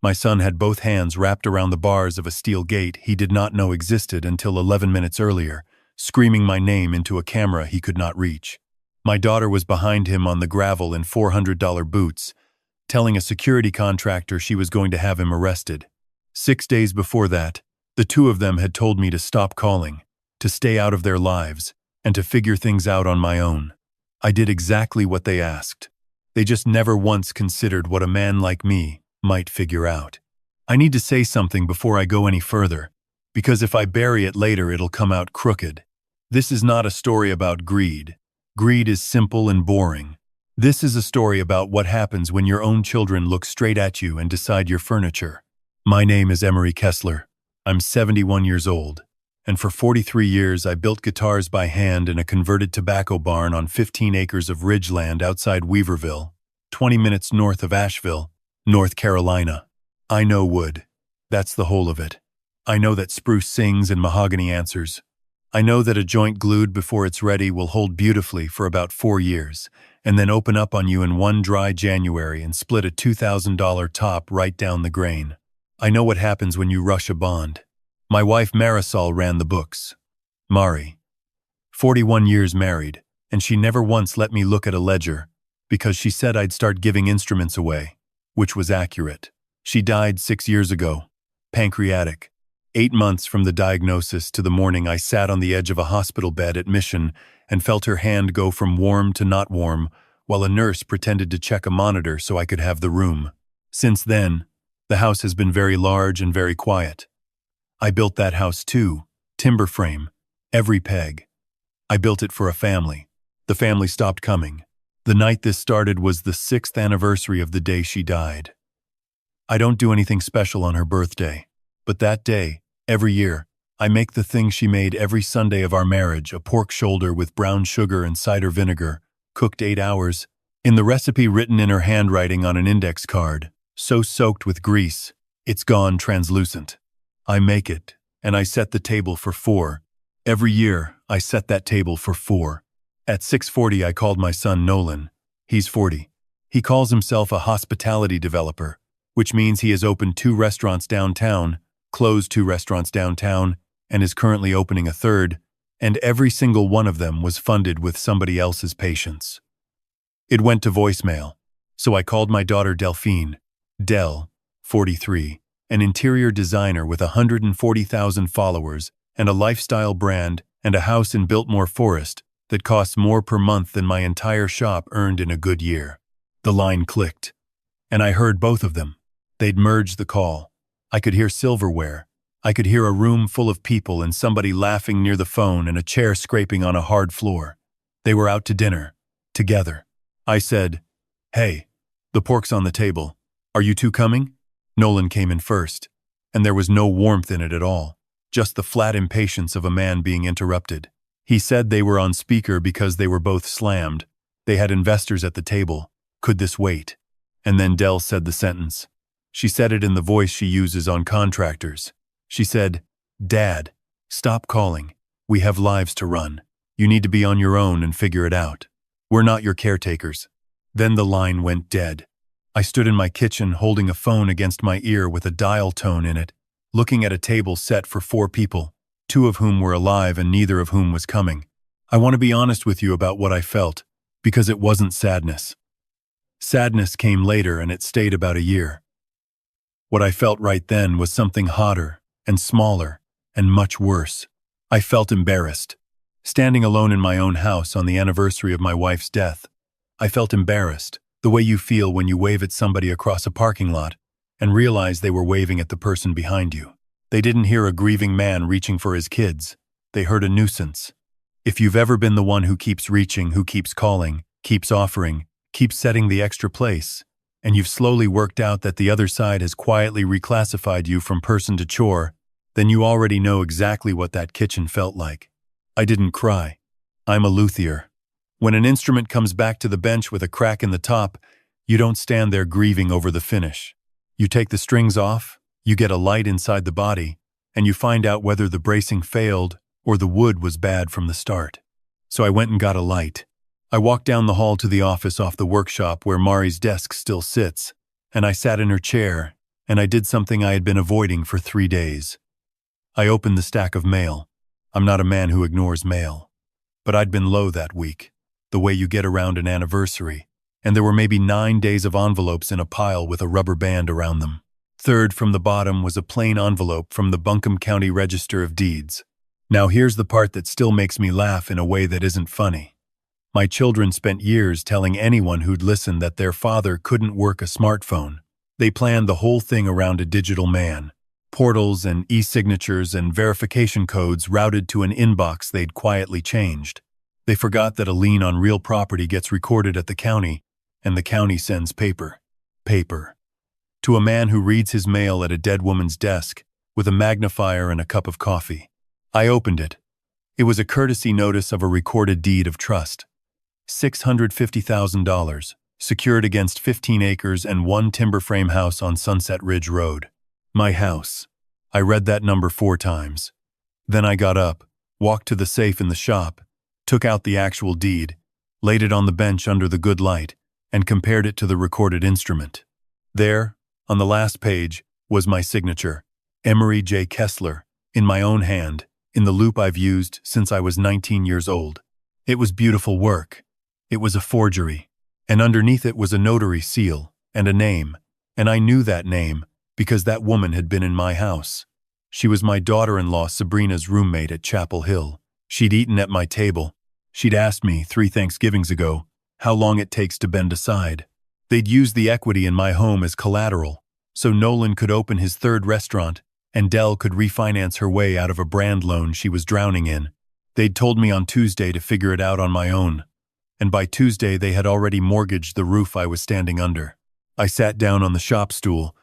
My son had both hands wrapped around the bars of a steel gate he did not know existed until 11 minutes earlier, screaming my name into a camera he could not reach. My daughter was behind him on the gravel in $400 boots, telling a security contractor she was going to have him arrested. 6 days before that, the two of them had told me to stop calling, to stay out of their lives, and to figure things out on my own. I did exactly what they asked. They just never once considered what a man like me might figure out. I need to say something before I go any further, because if I bury it later, it'll come out crooked. This is not a story about greed. Greed is simple and boring. This is a story about what happens when your own children look straight at you and decide you're furniture. My name is Emory Kessler. I'm 71 years old, and for 43 years I built guitars by hand in a converted tobacco barn on 15 acres of ridgeland outside Weaverville, 20 minutes north of Asheville, North Carolina. I know wood. That's the whole of it. I know that spruce sings and mahogany answers. I know that a joint glued before it's ready will hold beautifully for about 4 years, and then open up on you in one dry January and split a $2,000 top right down the grain. I know what happens when you rush a bond. My wife Marisol ran the books. Mari. 41 years married, and she never once let me look at a ledger, because she said I'd start giving instruments away, which was accurate. She died 6 years ago. Pancreatic. 8 months from the diagnosis to the morning I sat on the edge of a hospital bed at Mission and felt her hand go from warm to not warm, while a nurse pretended to check a monitor so I could have the room. Since then, the house has been very large and very quiet. I built that house too, timber frame, every peg. I built it for a family. The family stopped coming. The night this started was the 6th anniversary of the day she died. I don't do anything special on her birthday, but that day, every year, I make the thing she made every Sunday of our marriage, a pork shoulder with brown sugar and cider vinegar, cooked 8 hours, in the recipe written in her handwriting on an index card, so soaked with grease, it's gone translucent. I make it, and I set the table for 4. Every year, I set that table for 4. At 6:40, I called my son Nolan. He's 40. He calls himself a hospitality developer, which means he has opened 2 restaurants downtown, closed 2 restaurants downtown, and is currently opening a 3rd, and every single one of them was funded with somebody else's patience. It went to voicemail, so I called my daughter Delphine. Del, 43, an interior designer with 140,000 followers and a lifestyle brand and a house in Biltmore Forest that costs more per month than my entire shop earned in a good year. The line clicked, and I heard both of them. They'd merged the call. I could hear silverware. I could hear a room full of people and somebody laughing near the phone and a chair scraping on a hard floor. They were out to dinner, together. I said, "Hey, the pork's on the table. Are you two coming?" Nolan came in first, and there was no warmth in it at all, just the flat impatience of a man being interrupted. He said they were on speaker because they were both slammed. They had investors at the table. Could this wait? And then Del said the sentence. She said it in the voice she uses on contractors. She said, "Dad, stop calling. We have lives to run. You need to be on your own and figure it out. We're not your caretakers." Then the line went dead. I stood in my kitchen holding a phone against my ear with a dial tone in it, looking at a table set for 4 people, 2 of whom were alive and neither of whom was coming. I want to be honest with you about what I felt, because it wasn't sadness. Sadness came later and it stayed about a year. What I felt right then was something hotter and smaller and much worse. I felt embarrassed. Standing alone in my own house on the anniversary of my wife's death, I felt embarrassed, the way you feel when you wave at somebody across a parking lot and realize they were waving at the person behind you. They didn't hear a grieving man reaching for his kids. They heard a nuisance. If you've ever been the one who keeps reaching, who keeps calling, keeps offering, keeps setting the extra place, and you've slowly worked out that the other side has quietly reclassified you from person to chore, then you already know exactly what that kitchen felt like. I didn't cry. I'm a luthier. When an instrument comes back to the bench with a crack in the top, you don't stand there grieving over the finish. You take the strings off, you get a light inside the body, and you find out whether the bracing failed or the wood was bad from the start. So I went and got a light. I walked down the hall to the office off the workshop where Mari's desk still sits, and I sat in her chair, and I did something I had been avoiding for 3 days. I opened the stack of mail. I'm not a man who ignores mail. But I'd been low that week, the way you get around an anniversary, and there were maybe 9 days of envelopes in a pile with a rubber band around them. Third from the bottom was a plain envelope from the Buncombe County Register of Deeds. Now here's the part that still makes me laugh in a way that isn't funny. My children spent years telling anyone who'd listen that their father couldn't work a smartphone. They planned the whole thing around a digital man. Portals and e-signatures and verification codes routed to an inbox they'd quietly changed. They forgot that a lien on real property gets recorded at the county, and the county sends paper. Paper. To a man who reads his mail at a dead woman's desk, with a magnifier and a cup of coffee. I opened it. It was a courtesy notice of a recorded deed of trust. $650,000, secured against 15 acres and one timber frame house on Sunset Ridge Road. My house. I read that number 4 times. Then I got up, walked to the safe in the shop, took out the actual deed, laid it on the bench under the good light, and compared it to the recorded instrument. There, on the last page, was my signature, Emory J. Kessler, in my own hand, in the loop I've used since I was 19 years old. It was beautiful work. It was a forgery, and underneath it was a notary seal and a name, and I knew that name because that woman had been in my house. She was my daughter-in-law Sabrina's roommate at Chapel Hill. She'd eaten at my table. She'd asked me 3 Thanksgivings ago how long it takes to bend aside. They'd used the equity in my home as collateral, so Nolan could open his 3rd restaurant and Dell could refinance her way out of a brand loan she was drowning in. They'd told me on Tuesday to figure it out on my own, and by Tuesday they had already mortgaged the roof I was standing under. I sat down on the shop stool.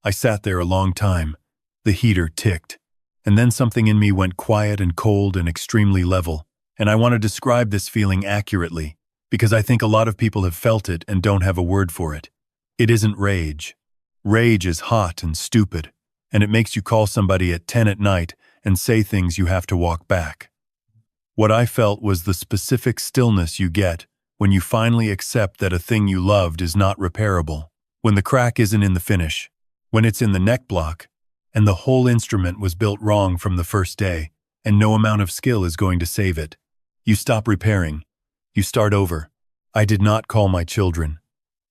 I sat there a long time. The heater ticked, and then something in me went quiet and cold and extremely level, and I want to describe this feeling accurately, because I think a lot of people have felt it and don't have a word for it. It isn't rage. Rage is hot and stupid, and it makes you call somebody at 10 at night and say things you have to walk back. What I felt was the specific stillness you get when you finally accept that a thing you loved is not repairable, when the crack isn't in the finish, when it's in the neck block, and the whole instrument was built wrong from the first day, and no amount of skill is going to save it. You stop repairing. You start over. I did not call my children.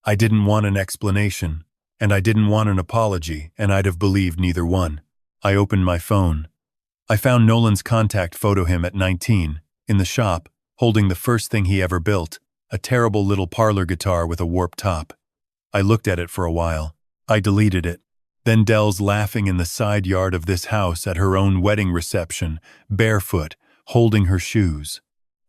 I didn't want an explanation, and I didn't want an apology, and I'd have believed neither one. I opened my phone. I found Nolan's contact photo him at 19, in the shop, holding the first thing he ever built, a terrible little parlor guitar with a warped top. I looked at it for a while. I deleted it. Then Dell's laughing in the side yard of this house at her own wedding reception, barefoot, holding her shoes.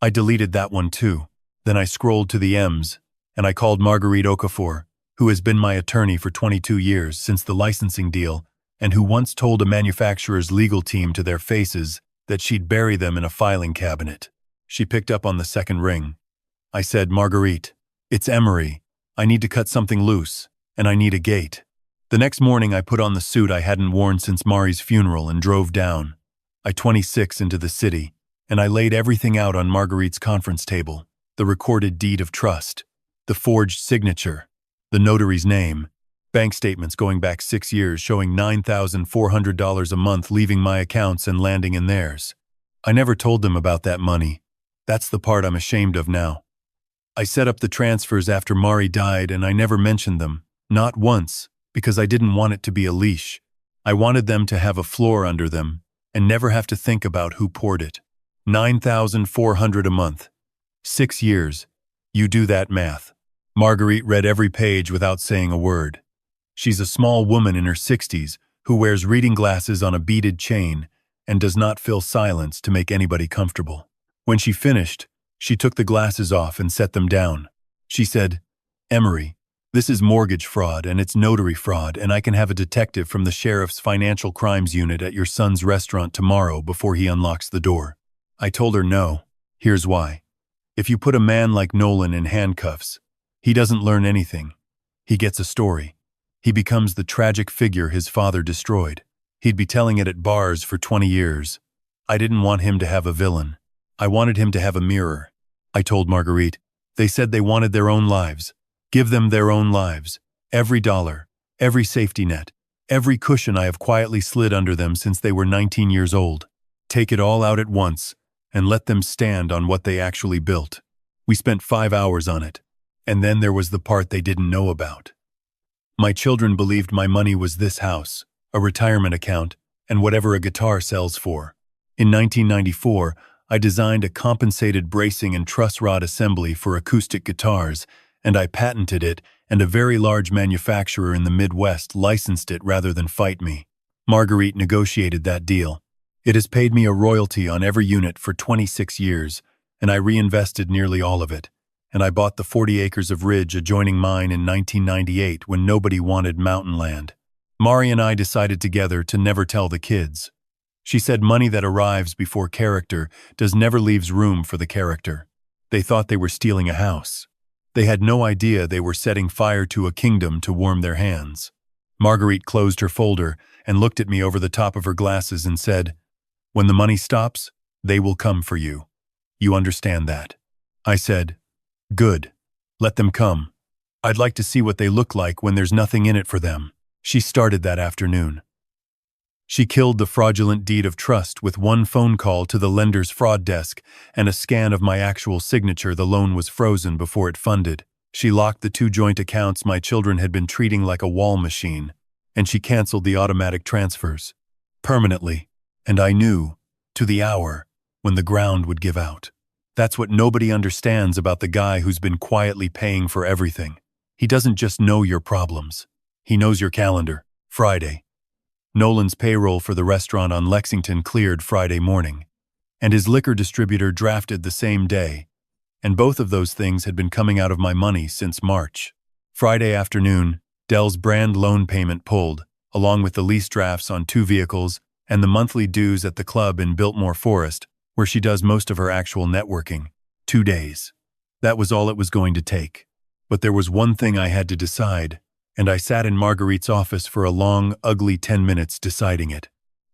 I deleted that one too. Then I scrolled to the M's, and I called Marguerite Okafor, who has been my attorney for 22 years since the licensing deal, and who once told a manufacturer's legal team to their faces that she'd bury them in a filing cabinet. She picked up on the second ring. I said, "Marguerite, it's Emory. I need to cut something loose, and I need a gate." The next morning I put on the suit I hadn't worn since Mari's funeral and drove down. I-26 into the city, and I laid everything out on Marguerite's conference table. The recorded deed of trust, the forged signature, the notary's name, bank statements going back 6 years showing $9,400 a month leaving my accounts and landing in theirs. I never told them about that money. That's the part I'm ashamed of now. I set up the transfers after Mari died and I never mentioned them, not once, because I didn't want it to be a leash. I wanted them to have a floor under them and never have to think about who poured it. $9,400 a month. 6 years. You do that math. Marguerite read every page without saying a word. She's a small woman in her 60s who wears reading glasses on a beaded chain and does not fill silence to make anybody comfortable. When she finished, she took the glasses off and set them down. She said, "Emory, this is mortgage fraud and it's notary fraud, and I can have a detective from the sheriff's financial crimes unit at your son's restaurant tomorrow before he unlocks the door." I told her no. Here's why. If you put a man like Nolan in handcuffs, he doesn't learn anything. He gets a story. He becomes the tragic figure his father destroyed. He'd be telling it at bars for 20 years. I didn't want him to have a villain. I wanted him to have a mirror. I told Marguerite. They said they wanted their own lives. Give them their own lives. Every dollar, every safety net, Every cushion I have quietly slid under them since they were 19 years old. Take it all out at once and let them stand on what they actually built. We spent 5 hours on it. And then there was the part they didn't know about. My children believed my money was this house, a retirement account, and whatever a guitar sells for. In 1994, I designed a compensated bracing and truss rod assembly for acoustic guitars, and I patented it, and a very large manufacturer in the Midwest licensed it rather than fight me. Marguerite negotiated that deal. It has paid me a royalty on every unit for 26 years, and I reinvested nearly all of it. And I bought the 40 acres of ridge adjoining mine in 1998 when nobody wanted mountain land. Mari and I decided together to never tell the kids. She said money that arrives before character does never leaves room for the character. They thought they were stealing a house. They had no idea they were setting fire to a kingdom to warm their hands. Marguerite closed her folder and looked at me over the top of her glasses and said, "When the money stops, they will come for you. You understand that?" I said, "Good. Let them come. I'd like to see what they look like when there's nothing in it for them." She started that afternoon. She killed the fraudulent deed of trust with one phone call to the lender's fraud desk and a scan of my actual signature. The loan was frozen before it funded. She locked the 2 joint accounts my children had been treating like a wall machine, and she canceled the automatic transfers. Permanently. And I knew, to the hour, when the ground would give out. That's what nobody understands about the guy who's been quietly paying for everything. He doesn't just know your problems. He knows your calendar. Friday. Nolan's payroll for the restaurant on Lexington cleared Friday morning, and his liquor distributor drafted the same day, and both of those things had been coming out of my money since March. Friday afternoon, Dell's brand loan payment pulled, along with the lease drafts on 2 vehicles and the monthly dues at the club in Biltmore Forest, where she does most of her actual networking. 2 days. That was all it was going to take. But there was one thing I had to decide, and I sat in Marguerite's office for a long, ugly 10 minutes deciding it.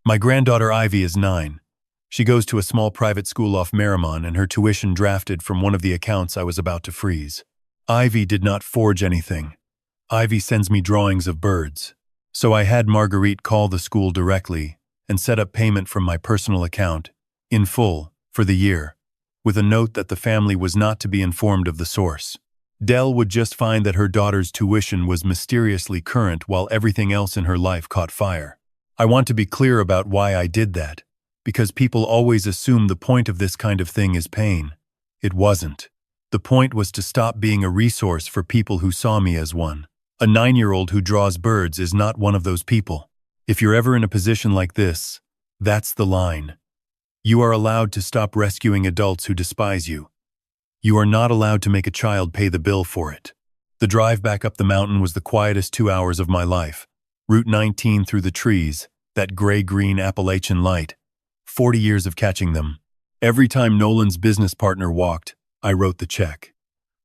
My granddaughter Ivy is 9. She goes to a small private school off Merrimon, and her tuition drafted from one of the accounts I was about to freeze. Ivy did not forge anything. Ivy sends me drawings of birds. So I had Marguerite call the school directly and set up payment from my personal account, in full, for the year, with a note that the family was not to be informed of the source. Dell would just find that her daughter's tuition was mysteriously current while everything else in her life caught fire. I want to be clear about why I did that, because people always assume the point of this kind of thing is pain. It wasn't. The point was to stop being a resource for people who saw me as one. A 9-year-old who draws birds is not one of those people. If you're ever in a position like this, that's the line. You are allowed to stop rescuing adults who despise you. You are not allowed to make a child pay the bill for it. The drive back up the mountain was the quietest 2 hours of my life. Route 19 through the trees, that gray-green Appalachian light. 40 years of catching them. Every time Nolan's business partner walked, I wrote the check.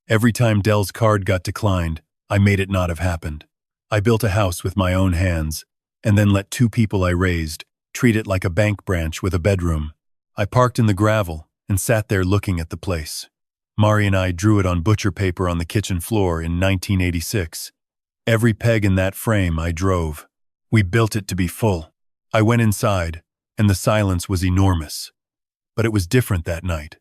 Every time Dell's card got declined, I made it not have happened. I built a house with my own hands, and then let 2 people I raised treat it like a bank branch with a bedroom. I parked in the gravel and sat there looking at the place. Mari and I drew it on butcher paper on the kitchen floor in 1986. Every peg in that frame I drove. We built it to be full. I went inside, and the silence was enormous. But it was different that night.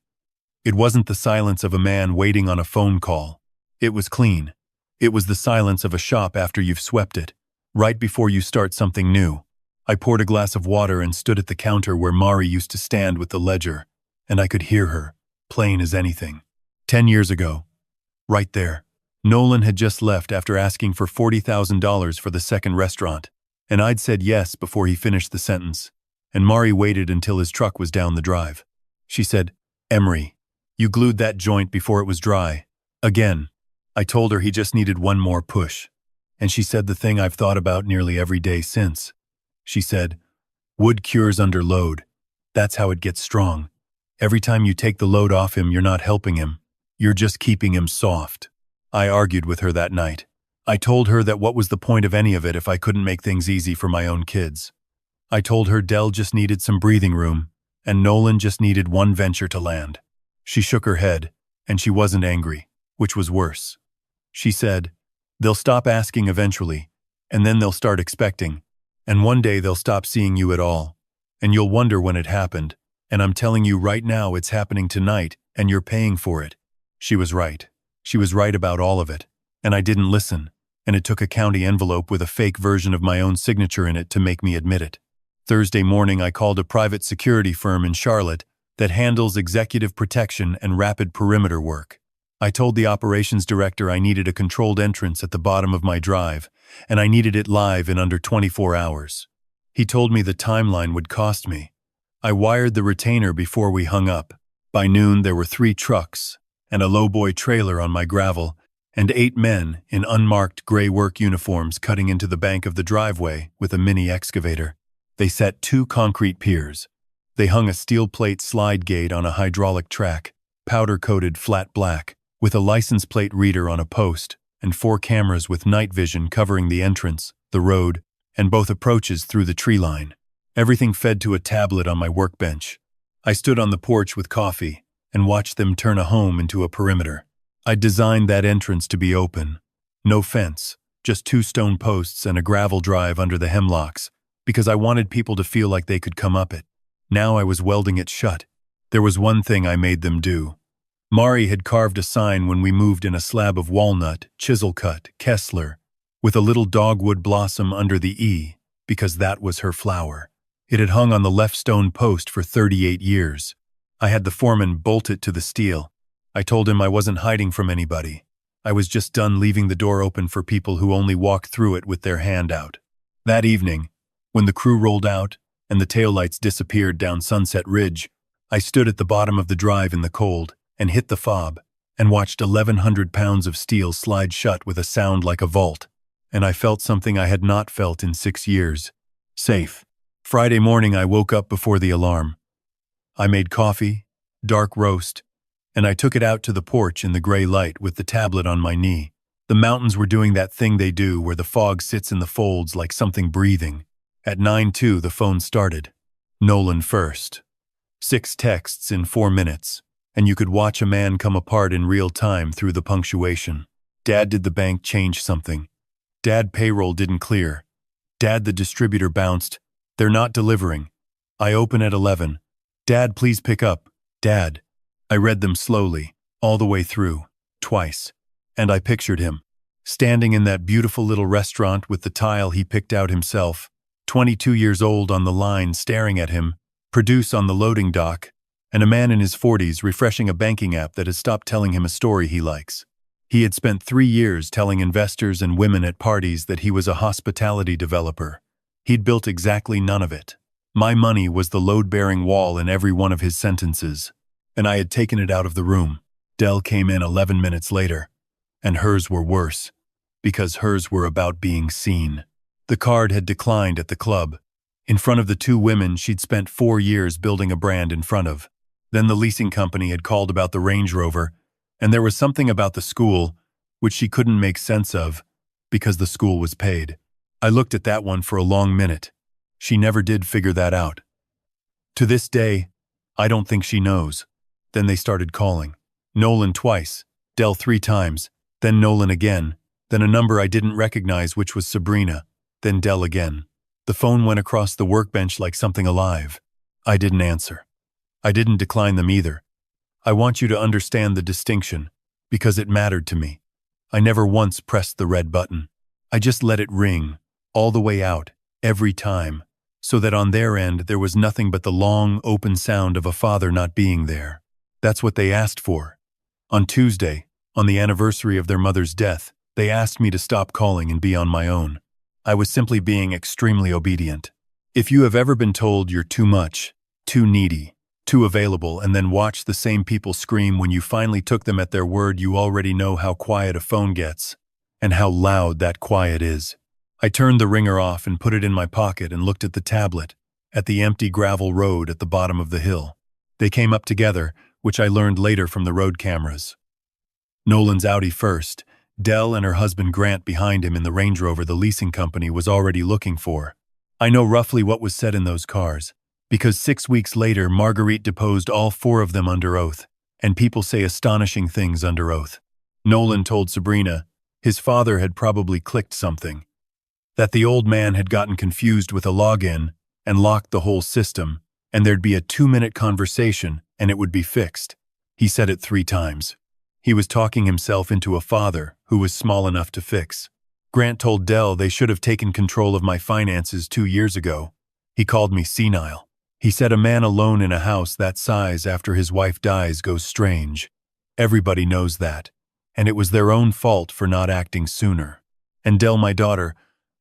It wasn't the silence of a man waiting on a phone call. It was clean. It was the silence of a shop after you've swept it, right before you start something new. I poured a glass of water and stood at the counter where Mari used to stand with the ledger, and I could hear her, plain as anything. 10 years ago. Right there. Nolan had just left after asking for $40,000 for the second restaurant, and I'd said yes before he finished the sentence, and Mari waited until his truck was down the drive. She said, "Emory, you glued that joint before it was dry." Again. I told her he just needed one more push, and she said the thing I've thought about nearly every day since. She said, "Wood cures under load. That's how it gets strong. Every time you take the load off him, you're not helping him. You're just keeping him soft." I argued with her that night. I told her that what was the point of any of it if I couldn't make things easy for my own kids. I told her Dell just needed some breathing room, and Nolan just needed one venture to land. She shook her head, and she wasn't angry, which was worse. She said, "They'll stop asking eventually, and then they'll start expecting, And one day they'll stop seeing you at all. And you'll wonder when it happened. And I'm telling you right now it's happening tonight, and you're paying for it. She was right. She was right about all of it. And I didn't listen. And it took a county envelope with a fake version of my own signature in it to make me admit it. Thursday morning I called a private security firm in Charlotte that handles executive protection and rapid perimeter work. I told the operations director I needed a controlled entrance at the bottom of my drive, and I needed it live in under 24 hours. He told me the timeline would cost me. I wired the retainer before we hung up. By noon there were 3 trucks and a lowboy trailer on my gravel, and 8 men in unmarked gray work uniforms cutting into the bank of the driveway with a mini excavator. They set 2 concrete piers. They hung a steel plate slide gate on a hydraulic track, powder-coated flat black, with a license plate reader on a post, and 4 cameras with night vision covering the entrance, the road, and both approaches through the tree line. Everything fed to a tablet on my workbench. I stood on the porch with coffee and watched them turn a home into a perimeter. I designed that entrance to be open. No fence, just 2 stone posts and a gravel drive under the hemlocks, because I wanted people to feel like they could come up it. Now I was welding it shut. There was one thing I made them do. Mari had carved a sign when we moved in a slab of walnut, chisel-cut, Kessler, with a little dogwood blossom under the E, because that was her flower. It had hung on the left stone post for 38 years. I had the foreman bolt it to the steel. I told him I wasn't hiding from anybody. I was just done leaving the door open for people who only walk through it with their hand out. That evening, when the crew rolled out and the taillights disappeared down Sunset Ridge, I stood at the bottom of the drive in the cold and hit the fob and watched 1,100 pounds of steel slide shut with a sound like a vault. And I felt something I had not felt in 6 years. Safe. Friday morning I woke up before the alarm. I made coffee, dark roast, and I took it out to the porch in the gray light with the tablet on my knee. The mountains were doing that thing they do where the fog sits in the folds like something breathing. At 9:02 the phone started. Nolan first. 6 texts in 4 minutes, and you could watch a man come apart in real time through the punctuation. Dad, did the bank change something? Dad, payroll didn't clear. Dad, the distributor bounced. They're not delivering. I open at 11. Dad, please pick up. Dad. I read them slowly, all the way through, twice. And I pictured him, standing in that beautiful little restaurant with the tile he picked out himself, 22 years old on the line staring at him, produce on the loading dock, and a man in his 40s refreshing a banking app that has stopped telling him a story he likes. He had spent 3 years telling investors and women at parties that he was a hospitality developer. He'd built exactly none of it. My money was the load-bearing wall in every one of his sentences, and I had taken it out of the room. Dell came in 11 minutes later, and hers were worse, because hers were about being seen. The card had declined at the club, in front of the 2 women she'd spent 4 years building a brand in front of. Then the leasing company had called about the Range Rover, and there was something about the school which she couldn't make sense of, because the school was paid. I looked at that one for a long minute. She never did figure that out. To this day, I don't think she knows. Then they started calling. Nolan twice, Dell 3 times, then Nolan again, then a number I didn't recognize which was Sabrina, then Dell again. The phone went across the workbench like something alive. I didn't answer. I didn't decline them either. I want you to understand the distinction, because it mattered to me. I never once pressed the red button. I just let it ring, all the way out, every time, so that on their end there was nothing but the long, open sound of a father not being there. That's what they asked for. On Tuesday, on the anniversary of their mother's death, they asked me to stop calling and be on my own. I was simply being extremely obedient. If you have ever been told you're too much, too needy, too available, and then watch the same people scream when you finally took them at their word, you already know how quiet a phone gets, and how loud that quiet is. I turned the ringer off and put it in my pocket and looked at the tablet, at the empty gravel road at the bottom of the hill. They came up together, which I learned later from the road cameras. Nolan's Audi first, Dell and her husband Grant behind him in the Range Rover the leasing company was already looking for. I know roughly what was said in those cars, because 6 weeks later Marguerite deposed all 4 of them under oath, and people say astonishing things under oath. Nolan told Sabrina his father had probably clicked something. That the old man had gotten confused with a login and locked the whole system, and there'd be a 2-minute conversation and it would be fixed. He said it 3 times. He was talking himself into a father who was small enough to fix. Grant told Dell they should have taken control of my finances 2 years ago. He called me senile. He said a man alone in a house that size after his wife dies goes strange. Everybody knows that, and it was their own fault for not acting sooner. And Dell, my daughter,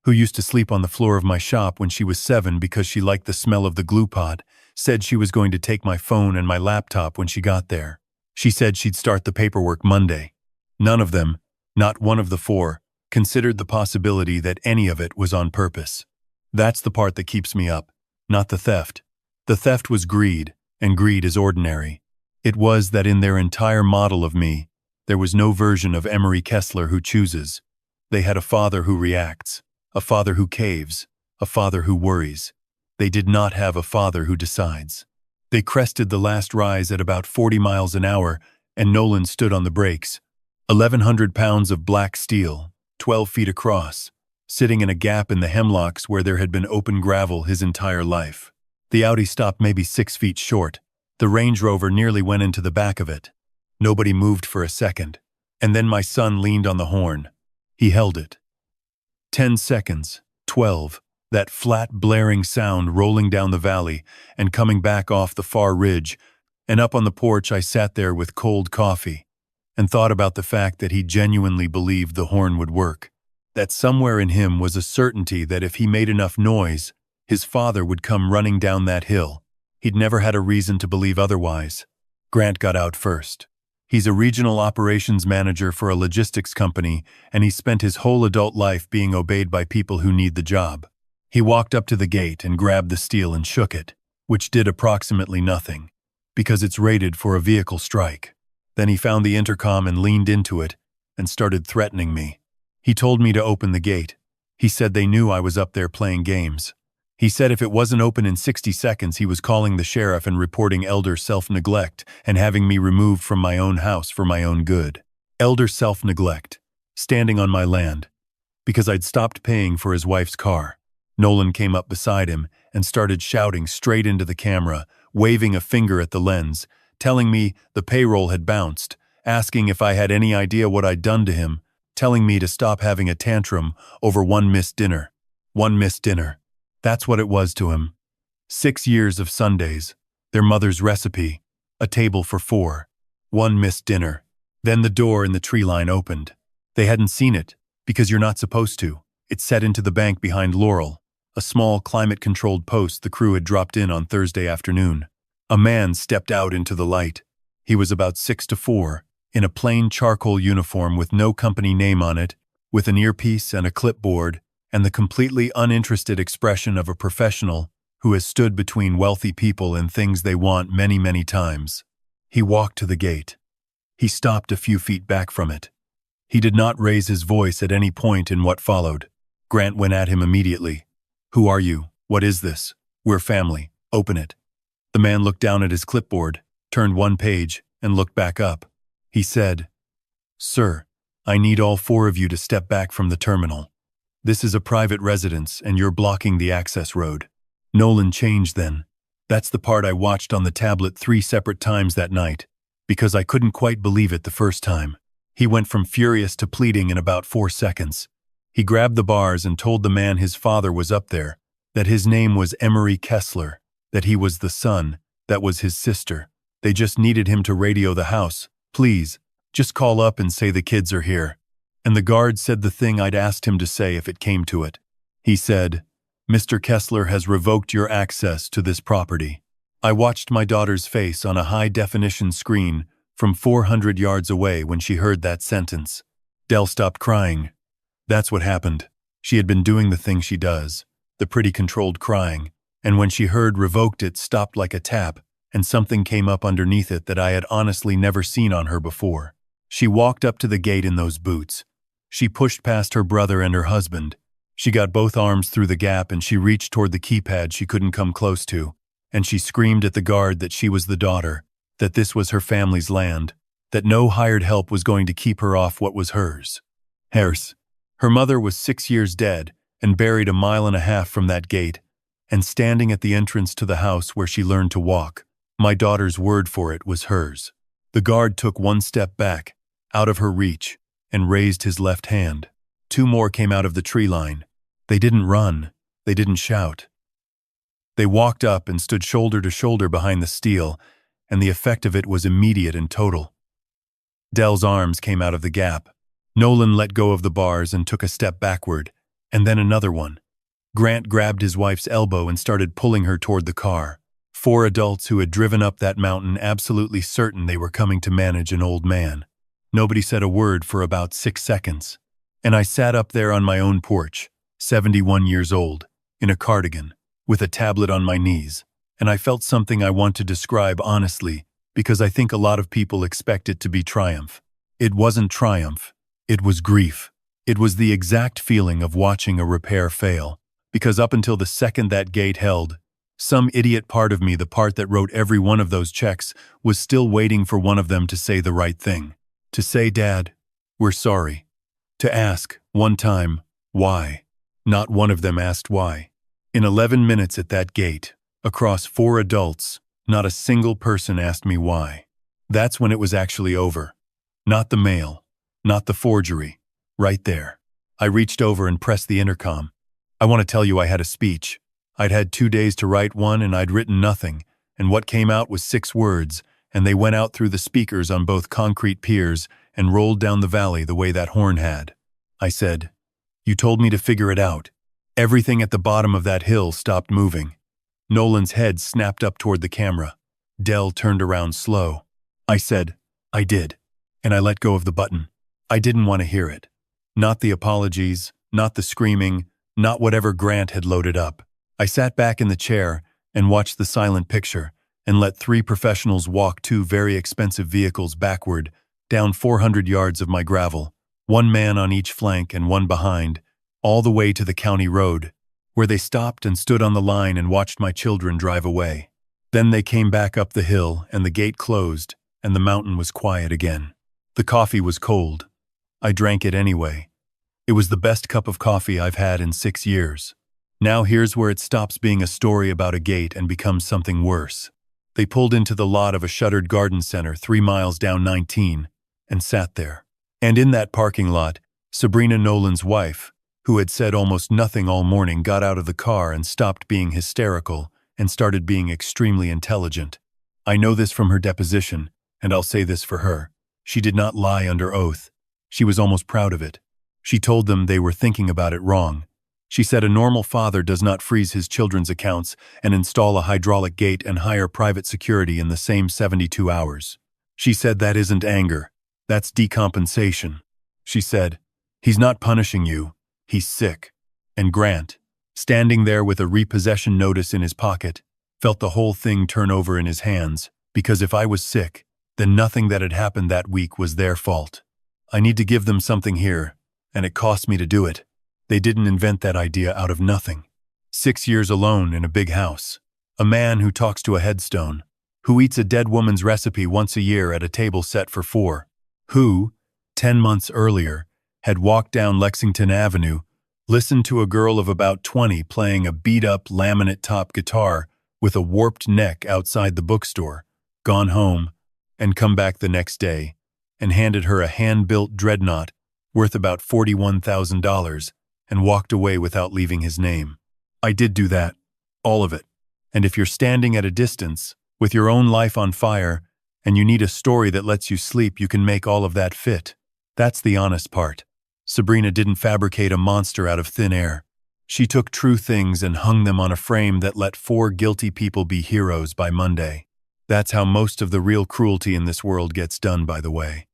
who used to sleep on the floor of my shop when she was 7 because she liked the smell of the glue pot, said she was going to take my phone and my laptop when she got there. She said she'd start the paperwork Monday. None of them, not one of the 4, considered the possibility that any of it was on purpose. That's the part that keeps me up, not the theft. The theft was greed, and greed is ordinary. It was that in their entire model of me, there was no version of Emory Kessler who chooses. They had a father who reacts, a father who caves, a father who worries. They did not have a father who decides. They crested the last rise at about 40 miles an hour, and Nolan stood on the brakes. 1,100 pounds of black steel, 12 feet across, sitting in a gap in the hemlocks where there had been open gravel his entire life. The Audi stopped maybe 6 feet short. The Range Rover nearly went into the back of it. Nobody moved for a second, and then my son leaned on the horn. He held it. 10 seconds, 12, that flat, blaring sound rolling down the valley and coming back off the far ridge, and up on the porch I sat there with cold coffee and thought about the fact that he genuinely believed the horn would work, that somewhere in him was a certainty that if he made enough noise, his father would come running down that hill. He'd never had a reason to believe otherwise. Grant got out first. He's a regional operations manager for a logistics company, and he spent his whole adult life being obeyed by people who need the job. He walked up to the gate and grabbed the steel and shook it, which did approximately nothing, because it's rated for a vehicle strike. Then he found the intercom and leaned into it and started threatening me. He told me to open the gate. He said they knew I was up there playing games. He said if it wasn't open in 60 seconds, he was calling the sheriff and reporting elder self-neglect and having me removed from my own house for my own good. Elder self-neglect, standing on my land, because I'd stopped paying for his wife's car. Nolan came up beside him and started shouting straight into the camera, waving a finger at the lens, telling me the payroll had bounced, asking if I had any idea what I'd done to him, telling me to stop having a tantrum over one missed dinner. One missed dinner. That's what it was to him. 6 years of Sundays, their mother's recipe, a table for 4, one missed dinner. Then the door in the tree line opened. They hadn't seen it, because you're not supposed to. It set into the bank behind Laurel, a small climate-controlled post the crew had dropped in on Thursday afternoon. A man stepped out into the light. He was about 6'4", in a plain charcoal uniform with no company name on it, with an earpiece and a clipboard, and the completely uninterested expression of a professional who has stood between wealthy people and things they want many, many times. He walked to the gate. He stopped a few feet back from it. He did not raise his voice at any point in what followed. Grant went at him immediately. "Who are you? What is this? We're family. Open it." The man looked down at his clipboard, turned one page, and looked back up. He said, "Sir, I need all 4 of you to step back from the terminal. This is a private residence, and you're blocking the access road." Nolan changed then. That's the part I watched on the tablet 3 separate times that night, because I couldn't quite believe it the first time. He went from furious to pleading in about 4 seconds. He grabbed the bars and told the man his father was up there, that his name was Emory Kessler, that he was the son, that was his sister. They just needed him to radio the house. "Please, just call up and say the kids are here." And the guard said the thing I'd asked him to say if it came to it. He said, "Mr. Kessler has revoked your access to this property." I watched my daughter's face on a high-definition screen from 400 yards away when she heard that sentence. Dell stopped crying. That's what happened. She had been doing the thing she does, the pretty controlled crying, and when she heard revoked, it stopped like a tap, and something came up underneath it that I had honestly never seen on her before. She walked up to the gate in those boots. She pushed past her brother and her husband. She got both arms through the gap and she reached toward the keypad she couldn't come close to, and she screamed at the guard that she was the daughter, that this was her family's land, that no hired help was going to keep her off what was hers. Her mother was 6 years dead, and buried 1.5 miles from that gate, and standing at the entrance to the house where she learned to walk. My daughter's word for it was hers. The guard took one step back, out of her reach, and raised his left hand. 2 more came out of the tree line. They didn't run. They didn't shout. They walked up and stood shoulder to shoulder behind the steel, and the effect of it was immediate and total. Dell's arms came out of the gap. Nolan let go of the bars and took a step backward, and then another one. Grant grabbed his wife's elbow and started pulling her toward the car. 4 adults who had driven up that mountain, absolutely certain they were coming to manage an old man. Nobody said a word for about 6 seconds. And I sat up there on my own porch, 71 years old, in a cardigan, with a tablet on my knees, and I felt something I want to describe honestly, because I think a lot of people expect it to be triumph. It wasn't triumph. It was grief. It was the exact feeling of watching a repair fail, because up until the second that gate held, some idiot part of me, the part that wrote every one of those checks, was still waiting for one of them to say the right thing. To say, "Dad, we're sorry." To ask, one time, why. Not one of them asked why. In 11 minutes at that gate, across 4 adults, not a single person asked me why. That's when it was actually over. Not the mail, not the forgery. Right there. I reached over and pressed the intercom. I want to tell you I had a speech. I'd had 2 days to write one and I'd written nothing, and what came out was 6 words, and they went out through the speakers on both concrete piers and rolled down the valley the way that horn had. I said, "You told me to figure it out." Everything at the bottom of that hill stopped moving. Nolan's head snapped up toward the camera. Dell turned around slow. I said, "I did." And I let go of the button. I didn't want to hear it. Not the apologies, not the screaming, not whatever Grant had loaded up. I sat back in the chair and watched the silent picture and let 3 professionals walk 2 very expensive vehicles backward, down 400 yards of my gravel, 1 man on each flank and 1 behind, all the way to the county road, where they stopped and stood on the line and watched my children drive away. Then they came back up the hill and the gate closed and the mountain was quiet again. The coffee was cold. I drank it anyway. It was the best cup of coffee I've had in 6 years. Now here's where it stops being a story about a gate and becomes something worse. They pulled into the lot of a shuttered garden center 3 miles down 19 and sat there. And in that parking lot, Sabrina Nolan's wife, who had said almost nothing all morning, got out of the car and stopped being hysterical and started being extremely intelligent. I know this from her deposition, and I'll say this for her. She did not lie under oath. She was almost proud of it. She told them they were thinking about it wrong. She said a normal father does not freeze his children's accounts and install a hydraulic gate and hire private security in the same 72 hours. She said that isn't anger. That's decompensation. She said, "He's not punishing you. He's sick." And Grant, standing there with a repossession notice in his pocket, felt the whole thing turn over in his hands, because if I was sick, then nothing that had happened that week was their fault. I need to give them something here, and it cost me to do it. They didn't invent that idea out of nothing. 6 years alone in a big house. A man who talks to a headstone. Who eats a dead woman's recipe once a year at a table set for 4. Who, 10 months earlier, had walked down Lexington Avenue, listened to a girl of about 20 playing a beat-up laminate-top guitar with a warped neck outside the bookstore, gone home, and come back the next day, and handed her a hand-built dreadnought worth about $41,000, and walked away without leaving his name. I did do that. All of it. And if you're standing at a distance, with your own life on fire, and you need a story that lets you sleep, you can make all of that fit. That's the honest part. Sabrina didn't fabricate a monster out of thin air. She took true things and hung them on a frame that let 4 guilty people be heroes by Monday. That's how most of the real cruelty in this world gets done, by the way.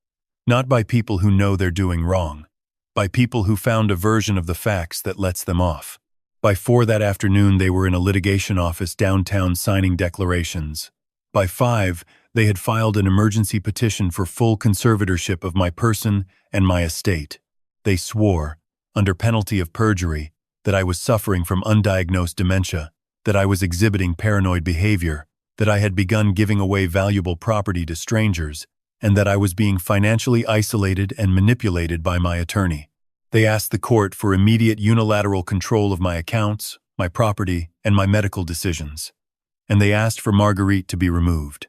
Not by people who know they're doing wrong. By people who found a version of the facts that lets them off. By 4 that afternoon, they were in a litigation office downtown signing declarations. By 5, they had filed an emergency petition for full conservatorship of my person and my estate. They swore, under penalty of perjury, that I was suffering from undiagnosed dementia, that I was exhibiting paranoid behavior, that I had begun giving away valuable property to strangers, and that I was being financially isolated and manipulated by my attorney. They asked the court for immediate unilateral control of my accounts, my property, and my medical decisions. And they asked for Marguerite to be removed.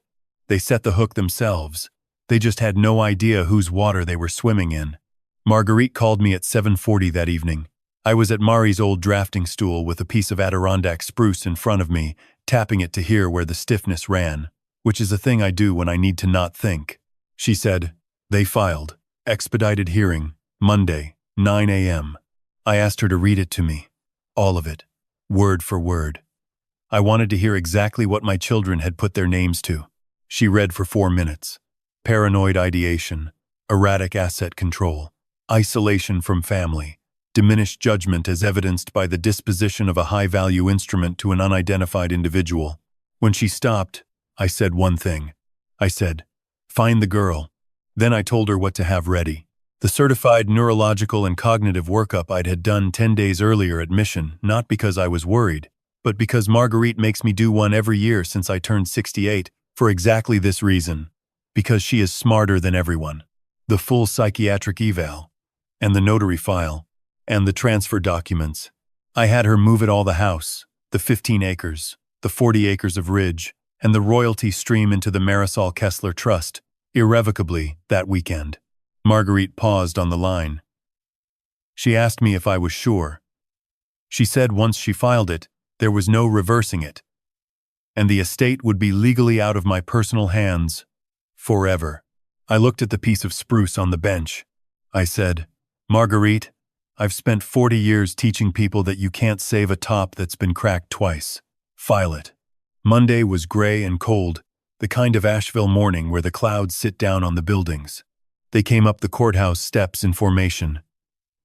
They set the hook themselves. They just had no idea whose water they were swimming in. Marguerite called me at 7:40 that evening. I was at Mari's old drafting stool with a piece of Adirondack spruce in front of me, tapping it to hear where the stiffness ran, which is a thing I do when I need to not think. She said, "They filed. Expedited hearing, Monday, 9 a.m. I asked her to read it to me. All of it. Word for word. I wanted to hear exactly what my children had put their names to. She read for 4 minutes. Paranoid ideation, erratic asset control, isolation from family, diminished judgment as evidenced by the disposition of a high-value instrument to an unidentified individual. When she stopped, I said one thing. I said, "Find the girl." Then I told her what to have ready. The certified neurological and cognitive workup I'd had done 10 days earlier at Mission, not because I was worried, but because Marguerite makes me do one every year since I turned 68, for exactly this reason. Because she is smarter than everyone. The full psychiatric eval, and the notary file, and the transfer documents. I had her move it all, the house, the 15 acres, the 40 acres of ridge, and the royalty stream into the Emory Kessler Trust, irrevocably, that weekend. Marguerite paused on the line. She asked me if I was sure. She said once she filed it, there was no reversing it, and the estate would be legally out of my personal hands, forever. I looked at the piece of spruce on the bench. I said, "Marguerite, I've spent 40 years teaching people that you can't save a top that's been cracked twice. File it." Monday was gray and cold, the kind of Asheville morning where the clouds sit down on the buildings. They came up the courthouse steps in formation.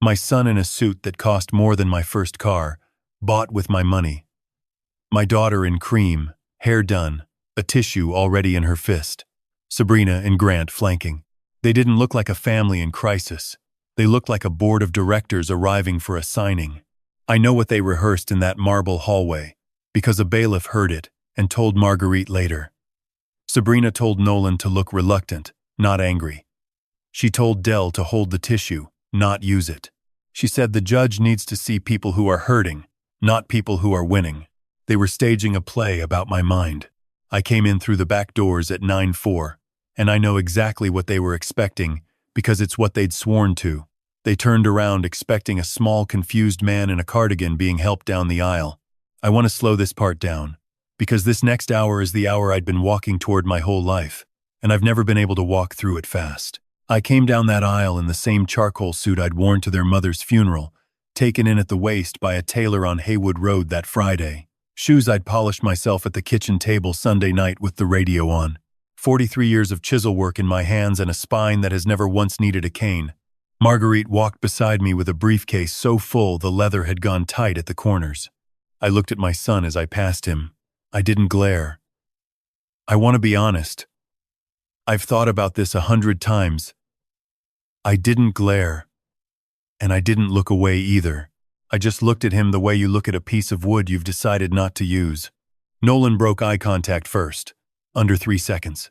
My son in a suit that cost more than my first car, bought with my money. My daughter in cream, hair done, a tissue already in her fist. Sabrina and Grant flanking. They didn't look like a family in crisis. They looked like a board of directors arriving for a signing. I know what they rehearsed in that marble hallway, because a bailiff heard it and told Marguerite later. Sabrina told Nolan to look reluctant, not angry. She told Dell to hold the tissue, not use it. She said the judge needs to see people who are hurting, not people who are winning. They were staging a play about my mind. I came in through the back doors at 9:04, and I know exactly what they were expecting because it's what they'd sworn to. They turned around expecting a small, confused man in a cardigan being helped down the aisle. I want to slow this part down, because this next hour is the hour I'd been walking toward my whole life, and I've never been able to walk through it fast. I came down that aisle in the same charcoal suit I'd worn to their mother's funeral, taken in at the waist by a tailor on Haywood Road that Friday. Shoes I'd polished myself at the kitchen table Sunday night with the radio on. 43 years of chisel work in my hands and a spine that has never once needed a cane. Marguerite walked beside me with a briefcase so full the leather had gone tight at the corners. I looked at my son as I passed him. I didn't glare. I want to be honest. I've thought about this 100 times. I didn't glare. And I didn't look away either. I just looked at him the way you look at a piece of wood you've decided not to use. Nolan broke eye contact first, under 3 seconds.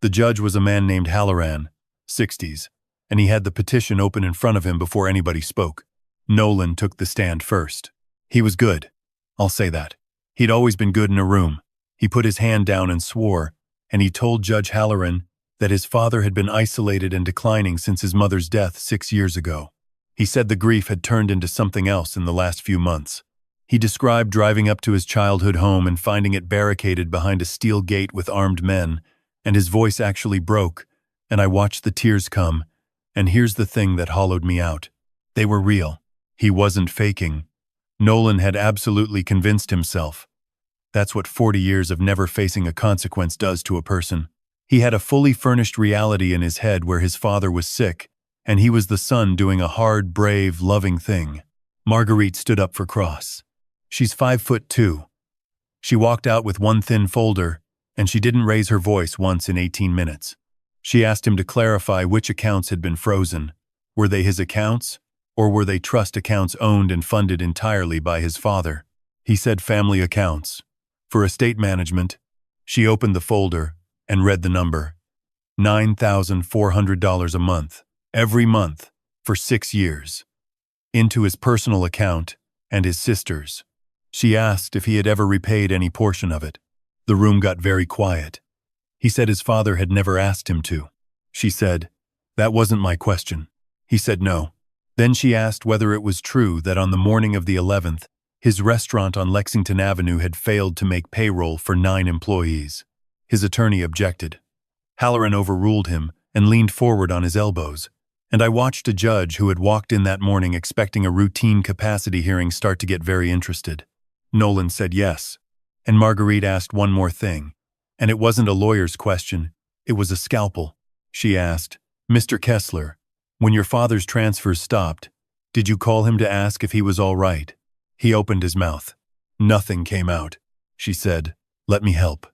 The judge was a man named Halloran, 60s, and he had the petition open in front of him before anybody spoke. Nolan took the stand first. He was good. I'll say that. He'd always been good in a room. He put his hand down and swore, and he told Judge Halloran that his father had been isolated and declining since his mother's death 6 years ago. He said the grief had turned into something else in the last few months. He described driving up to his childhood home and finding it barricaded behind a steel gate with armed men, and his voice actually broke, and I watched the tears come, and here's the thing that hollowed me out. They were real. He wasn't faking. Nolan had absolutely convinced himself. That's what 40 years of never facing a consequence does to a person. He had a fully furnished reality in his head where his father was sick, and he was the son doing a hard, brave, loving thing. Marguerite stood up for Cross. She's 5'2". She walked out with one thin folder, and she didn't raise her voice once in 18 minutes. She asked him to clarify which accounts had been frozen. Were they his accounts, or were they trust accounts owned and funded entirely by his father? He said family accounts. For estate management, she opened the folder and read the number. $9,400 a month, every month, for 6 years. into his personal account and his sister's. She asked if he had ever repaid any portion of it. The room got very quiet. He said his father had never asked him to. She said, "That wasn't my question." He said no. Then she asked whether it was true that on the morning of the 11th, his restaurant on Lexington Avenue had failed to make payroll for 9 employees. His attorney objected. Halloran overruled him and leaned forward on his elbows, and I watched a judge who had walked in that morning expecting a routine capacity hearing start to get very interested. Nolan said yes, and Marguerite asked one more thing, and it wasn't a lawyer's question, it was a scalpel. She asked, "Mr. Kessler, when your father's transfers stopped, did you call him to ask if he was all right?" He opened his mouth. Nothing came out. She said, "Let me help."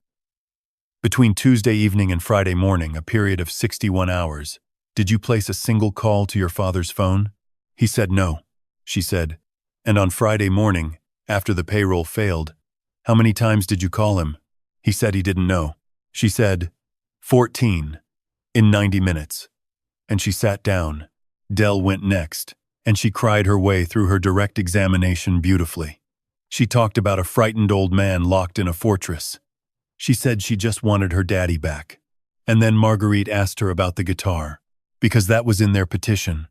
Between Tuesday evening and Friday morning, a period of 61 hours, did you place a single call to your father's phone? He said no. She said, "And on Friday morning, after the payroll failed, how many times did you call him?" He said he didn't know. She said, 14, in 90 minutes. And she sat down. Dell went next, and she cried her way through her direct examination beautifully. She talked about a frightened old man locked in a fortress. She said she just wanted her daddy back. And then Marguerite asked her about the guitar, because that was in their petition,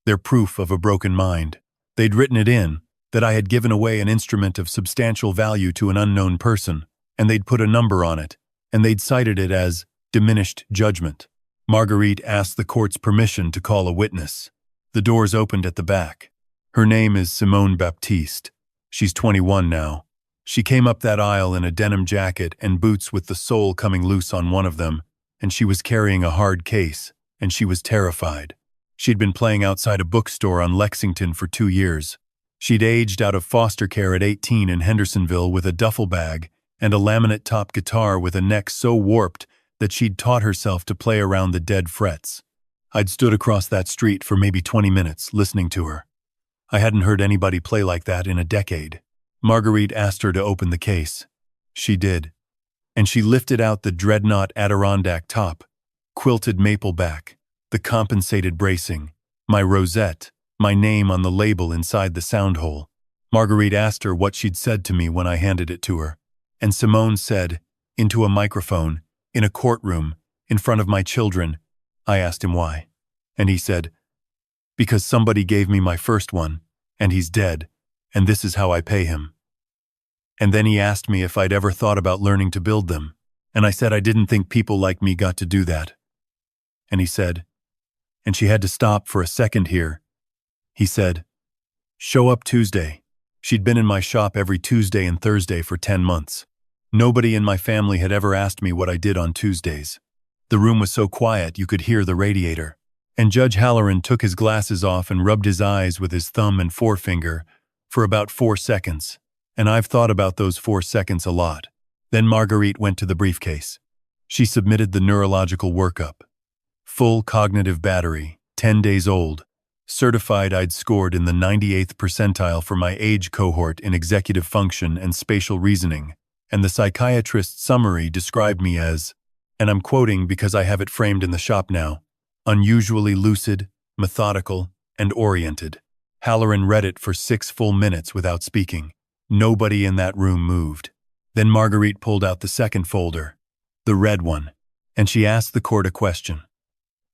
their proof of a broken mind. They'd written it in, that I had given away an instrument of substantial value to an unknown person, and they'd put a number on it, and they'd cited it as diminished judgment. Marguerite asked the court's permission to call a witness. The doors opened at the back. Her name is Simone Baptiste. She's 21 now. She came up that aisle in a denim jacket and boots with the sole coming loose on one of them, and she was carrying a hard case, and she was terrified. She'd been playing outside a bookstore on Lexington for 2 years. She'd aged out of foster care at 18 in Hendersonville with a duffel bag and a laminate-top guitar with a neck so warped that she'd taught herself to play around the dead frets. I'd stood across that street for maybe 20 minutes listening to her. I hadn't heard anybody play like that in a decade. Marguerite asked her to open the case. She did. And she lifted out the dreadnought Adirondack top, quilted maple back, the compensated bracing, my rosette, my name on the label inside the sound hole. Marguerite asked her what she'd said to me when I handed it to her. And Simone said, into a microphone, in a courtroom, in front of my children. I asked him why. And he said, "Because somebody gave me my first one, and he's dead, and this is how I pay him." And then he asked me if I'd ever thought about learning to build them, and I said I didn't think people like me got to do that. And he said, and she had to stop for a second here. He said, "Show up Tuesday." She'd been in my shop every Tuesday and Thursday for 10 months. Nobody in my family had ever asked me what I did on Tuesdays. The room was so quiet you could hear the radiator. And Judge Halloran took his glasses off and rubbed his eyes with his thumb and forefinger for about 4 seconds. And I've thought about those 4 seconds a lot. Then Marguerite went to the briefcase. She submitted the neurological workup. Full cognitive battery, 10 days old. Certified I'd scored in the 98th percentile for my age cohort in executive function and spatial reasoning. And the psychiatrist's summary described me as, and I'm quoting because I have it framed in the shop now, unusually lucid, methodical, and oriented. Halloran read it for 6 full minutes without speaking. Nobody in that room moved. Then Marguerite pulled out the second folder, the red one, and she asked the court a question.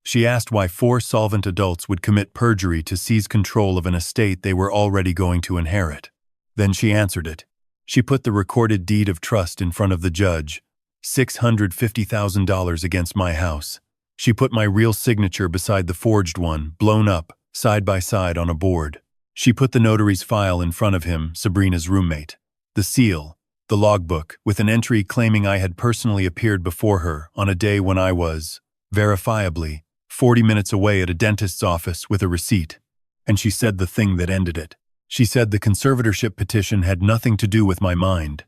She asked why 4 solvent adults would commit perjury to seize control of an estate they were already going to inherit. Then she answered it. She put the recorded deed of trust in front of the judge, $650,000 against my house. She put my real signature beside the forged one, blown up, side by side on a board. She put the notary's file in front of him, Sabrina's roommate. The seal, the logbook, with an entry claiming I had personally appeared before her on a day when I was, verifiably, 40 minutes away at a dentist's office with a receipt. And she said the thing that ended it. She said the conservatorship petition had nothing to do with my mind.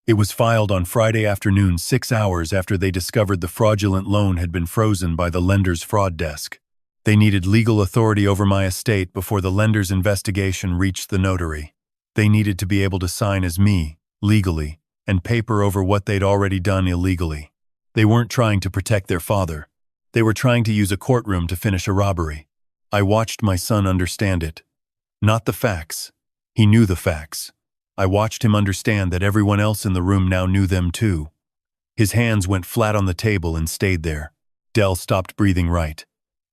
It was filed on Friday afternoon 6 hours after they discovered the fraudulent loan had been frozen by the lender's fraud desk. They needed legal authority over my estate before the lender's investigation reached the notary. They needed to be able to sign as me, legally, and paper over what they'd already done illegally. They weren't trying to protect their father. They were trying to use a courtroom to finish a robbery. I watched my son understand it. Not the facts. He knew the facts. I watched him understand that everyone else in the room now knew them too. His hands went flat on the table and stayed there. Dell stopped breathing right.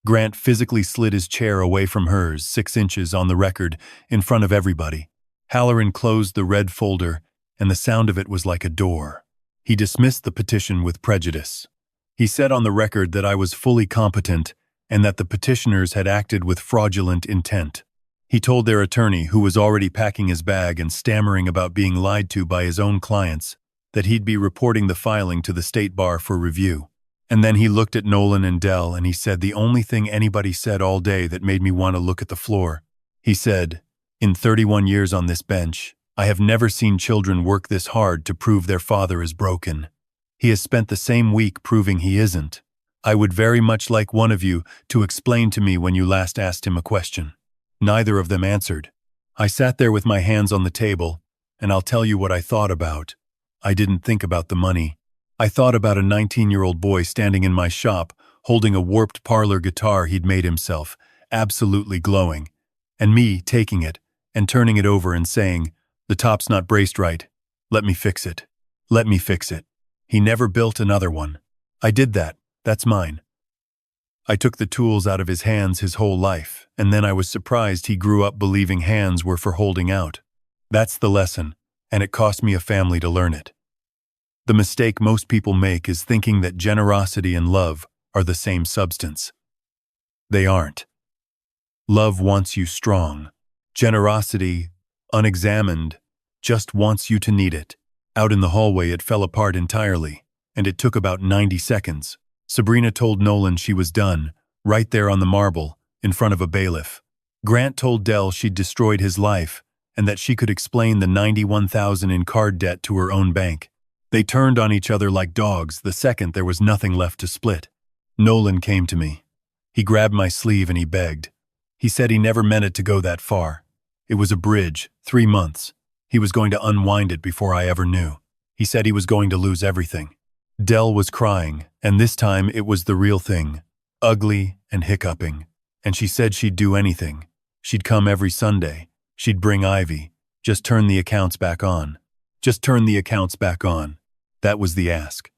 Grant physically slid his chair away from hers, 6 inches on the record, in front of everybody. Halloran closed the red folder, and the sound of it was like a door. He dismissed the petition with prejudice. He said on the record that I was fully competent and that the petitioners had acted with fraudulent intent. He told their attorney, who was already packing his bag and stammering about being lied to by his own clients, that he'd be reporting the filing to the state bar for review. And then he looked at Nolan and Dell and he said the only thing anybody said all day that made me want to look at the floor. He said, "In 31 years on this bench, I have never seen children work this hard to prove their father is broken. He has spent the same week proving he isn't. I would very much like one of you to explain to me when you last asked him a question." Neither of them answered. I sat there with my hands on the table, and I'll tell you what I thought about. I didn't think about the money. I thought about a 19-year-old boy standing in my shop, holding a warped parlor guitar he'd made himself, absolutely glowing, and me taking it and turning it over and saying, "The top's not braced right. Let me fix it. Let me fix it." He never built another one. I did that. That's mine. I took the tools out of his hands his whole life, and then I was surprised he grew up believing hands were for holding out. That's the lesson, and it cost me a family to learn it. The mistake most people make is thinking that generosity and love are the same substance. They aren't. Love wants you strong. Generosity, unexamined, just wants you to need it. Out in the hallway it fell apart entirely, and it took about 90 seconds. Sabrina told Nolan she was done, right there on the marble, in front of a bailiff. Grant told Dell she'd destroyed his life, and that she could explain the $91,000 in card debt to her own bank. They turned on each other like dogs the second there was nothing left to split. Nolan came to me. He grabbed my sleeve and he begged. He said he never meant it to go that far. It was a bridge, 3 months. He was going to unwind it before I ever knew. He said he was going to lose everything. Dell was crying, and this time it was the real thing, ugly and hiccuping. And she said she'd do anything. She'd come every Sunday. She'd bring Ivy. Just turn the accounts back on. Just turn the accounts back on. That was the ask.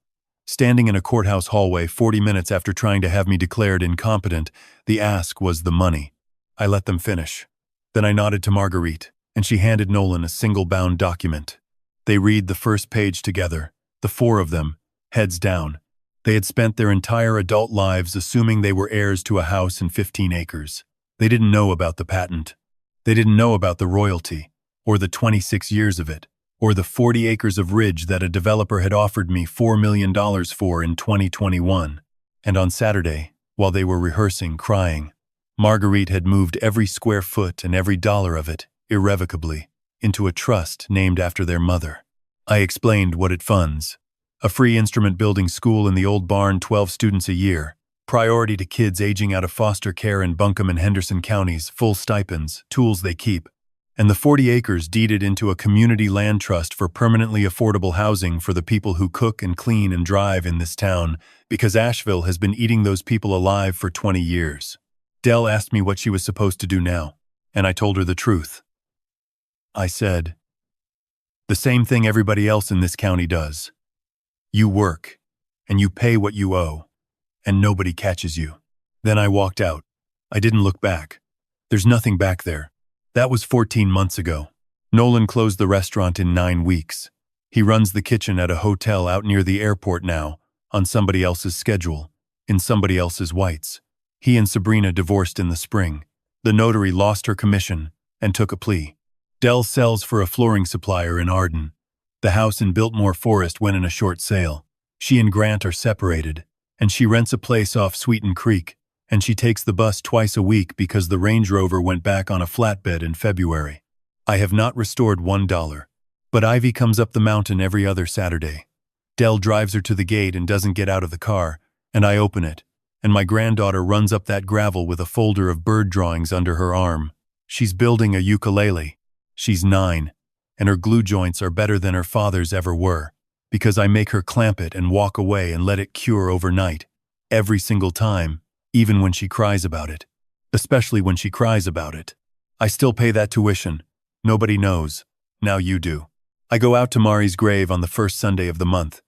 Standing in a courthouse hallway 40 minutes after trying to have me declared incompetent, the ask was the money. I let them finish. Then I nodded to Marguerite, and she handed Nolan a single-bound document. They read the first page together, the 4 of them, heads down. They had spent their entire adult lives assuming they were heirs to a house and 15 acres. They didn't know about the patent. They didn't know about the royalty, or the 26 years of it, or the 40 acres of ridge that a developer had offered me $4 million for in 2021. And on Saturday, while they were rehearsing, crying, Marguerite had moved every square foot and every dollar of it, irrevocably, into a trust named after their mother. I explained what it funds. A free instrument building school in the old barn, 12 students a year, priority to kids aging out of foster care in Buncombe and Henderson counties, full stipends, tools they keep, and the 40 acres deeded into a community land trust for permanently affordable housing for the people who cook and clean and drive in this town, because Asheville has been eating those people alive for 20 years. Dell asked me what she was supposed to do now, and I told her the truth. I said, "The same thing everybody else in this county does. You work, and you pay what you owe, and nobody catches you." Then I walked out. I didn't look back. There's nothing back there. That was 14 months ago. Nolan closed the restaurant in 9 weeks. He runs the kitchen at a hotel out near the airport now, on somebody else's schedule, in somebody else's whites. He and Sabrina divorced in the spring. The notary lost her commission and took a plea. Dell sells for a flooring supplier in Arden. The house in Biltmore Forest went in a short sale. She and Grant are separated, and she rents a place off Sweeten Creek, and she takes the bus twice a week because the Range Rover went back on a flatbed in February. I have not restored $1, but Ivy comes up the mountain every other Saturday. Dell drives her to the gate and doesn't get out of the car, and I open it, and my granddaughter runs up that gravel with a folder of bird drawings under her arm. She's building a ukulele. She's 9, and her glue joints are better than her father's ever were, because I make her clamp it and walk away and let it cure overnight, every single time, even when she cries about it. Especially when she cries about it. I still pay that tuition. Nobody knows. Now you do. I go out to Mari's grave on the first Sunday of the month.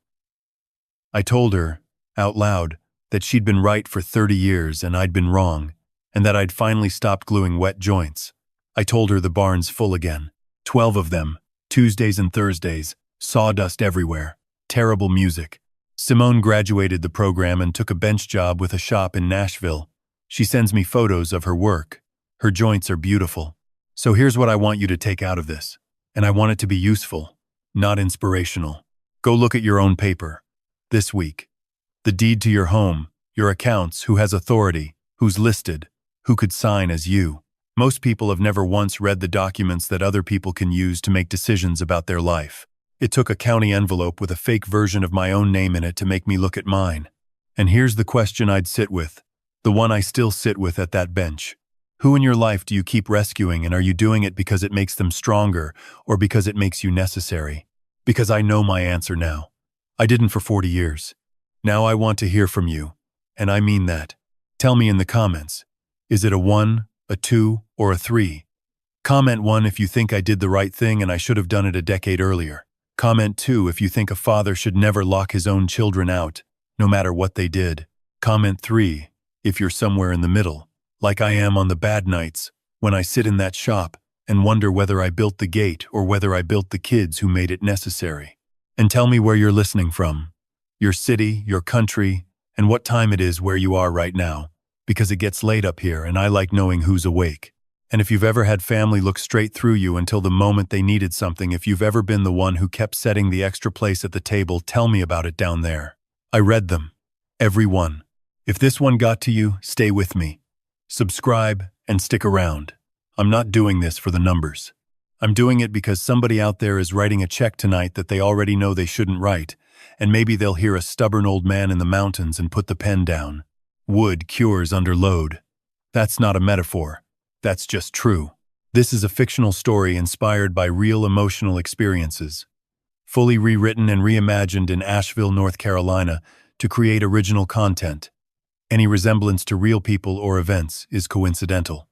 I told her, out loud, that she'd been right for 30 years and I'd been wrong, and that I'd finally stopped gluing wet joints. I told her the barn's full again. 12 of them, Tuesdays and Thursdays, sawdust everywhere, terrible music. Simone graduated the program and took a bench job with a shop in Nashville. She sends me photos of her work. Her joints are beautiful. So here's what I want you to take out of this. And I want it to be useful, not inspirational. Go look at your own paper. This week. The deed to your home, your accounts, who has authority, who's listed, who could sign as you. Most people have never once read the documents that other people can use to make decisions about their life. It took a county envelope with a fake version of my own name in it to make me look at mine. And here's the question I'd sit with, the one I still sit with at that bench. Who in your life do you keep rescuing, and are you doing it because it makes them stronger or because it makes you necessary? Because I know my answer now. I didn't for 40 years. Now I want to hear from you, and I mean that. Tell me in the comments. Is it a 1, a 2, or a 3? Comment 1 if you think I did the right thing and I should have done it a decade earlier. Comment 2 if you think a father should never lock his own children out, no matter what they did. Comment 3 if you're somewhere in the middle, like I am on the bad nights, when I sit in that shop and wonder whether I built the gate or whether I built the kids who made it necessary. And tell me where you're listening from, your city, your country, and what time it is where you are right now, because it gets late up here and I like knowing who's awake. And if you've ever had family look straight through you until the moment they needed something, if you've ever been the one who kept setting the extra place at the table, tell me about it down there. I read them. Every one. If this one got to you, stay with me. Subscribe and stick around. I'm not doing this for the numbers. I'm doing it because somebody out there is writing a check tonight that they already know they shouldn't write, and maybe they'll hear a stubborn old man in the mountains and put the pen down. Wood cures under load. That's not a metaphor. That's just true. This is a fictional story inspired by real emotional experiences, fully rewritten and reimagined in Asheville, North Carolina, to create original content. Any resemblance to real people or events is coincidental.